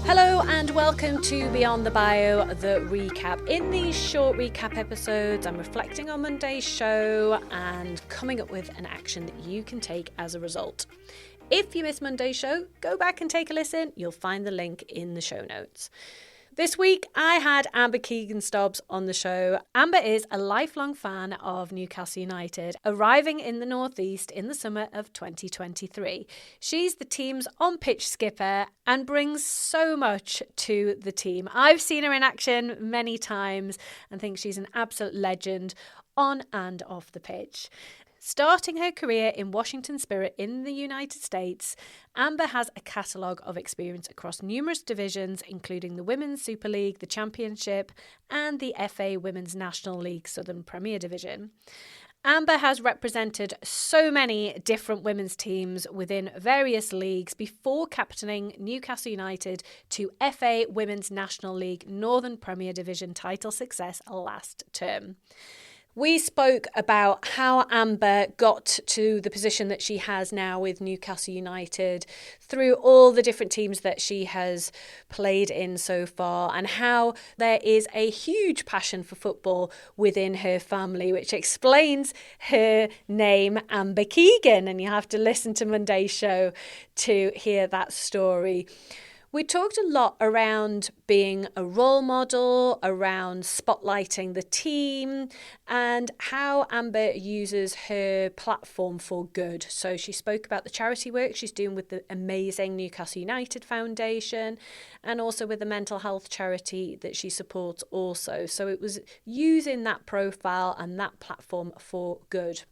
Hello and welcome to Beyond the Bio, the recap. In these short recap episodes, I'm reflecting on Monday's show and coming up with an action that you can take as a result. If you missed Monday's show, go back and take a listen. You'll find the link in the show notes. This week, I had Amber-Keegan Stobbs on the show. Amber is a lifelong fan of Newcastle United, arriving in the Northeast in the summer of 2023. She's the team's on-pitch skipper and brings so much to the team. I've seen her in action many times and think she's an absolute legend on and off the pitch. Starting her career in Washington Spirit in the United States, Amber has a catalogue of experience across numerous divisions, including the Women's Super League, the Championship, and the FA Women's National League Southern Premier Division. Amber has represented so many different women's teams within various leagues before captaining Newcastle United to FA Women's National League Northern Premier Division title success last term. We spoke about how Amber got to the position that she has now with Newcastle United through all the different teams that she has played in so far, and how there is a huge passion for football within her family, which explains her name, Amber-Keegan, and you have to listen to Monday's show to hear that story. We talked a lot around being a role model, around spotlighting the team, and how Amber uses her platform for good. So she spoke about the charity work she's doing with the amazing Newcastle United Foundation, and also with the mental health charity that she supports also. So it was using that profile and that platform for good.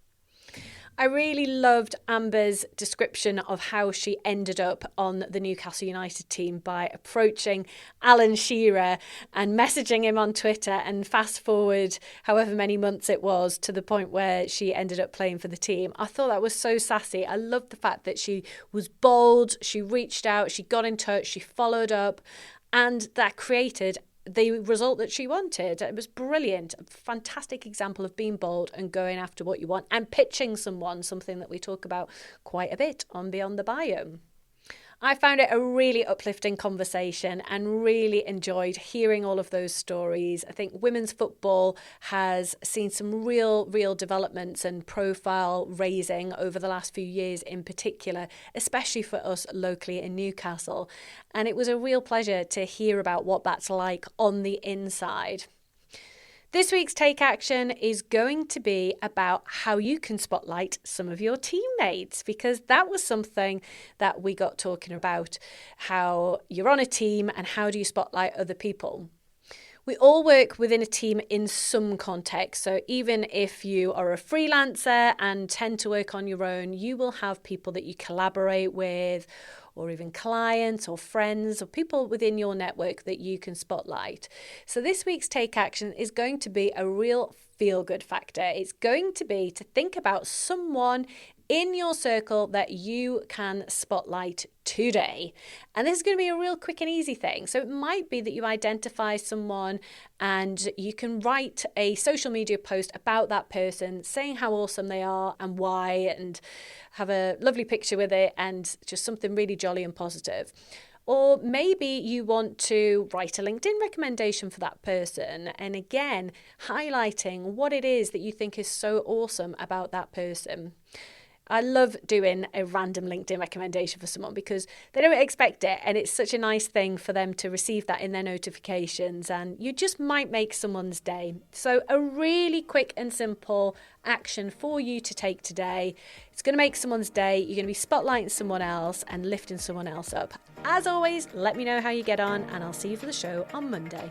I really loved Amber's description of how she ended up on the Newcastle United team by approaching Alan Shearer and messaging him on Twitter, and fast forward however many months it was to the point where she ended up playing for the team. I thought that was so sassy. I loved the fact that she was bold, she reached out, she got in touch, she followed up, and that created the result that she wanted. It was brilliant. A fantastic example of being bold and going after what you want and pitching someone, something that we talk about quite a bit on Beyond the Bio. I found it a really uplifting conversation and really enjoyed hearing all of those stories. I think women's football has seen some real developments and profile raising over the last few years in particular, especially for us locally in Newcastle. And it was a real pleasure to hear about what that's like on the inside. This week's Take Action is going to be about how you can spotlight some of your teammates, because that was something that we got talking about, how you're on a team and how do you spotlight other people. We all work within a team in some context. So even if you are a freelancer and tend to work on your own, you will have people that you collaborate with, or even clients or friends or people within your network that you can spotlight. So this week's Take Action is going to be a real feel-good factor. It's going to be to think about someone in your circle that you can spotlight today. And this is going to be a real quick and easy thing. So it might be that you identify someone and you can write a social media post about that person, saying how awesome they are and why, and have a lovely picture with it and just something really jolly and positive. Or maybe you want to write a LinkedIn recommendation for that person, and again, highlighting what it is that you think is so awesome about that person. I love doing a random LinkedIn recommendation for someone because they don't expect it, and it's such a nice thing for them to receive that in their notifications, and you just might make someone's day. So a really quick and simple action for you to take today. It's going to make someone's day. You're going to be spotlighting someone else and lifting someone else up. As always, let me know how you get on, and I'll see you for the show on Monday.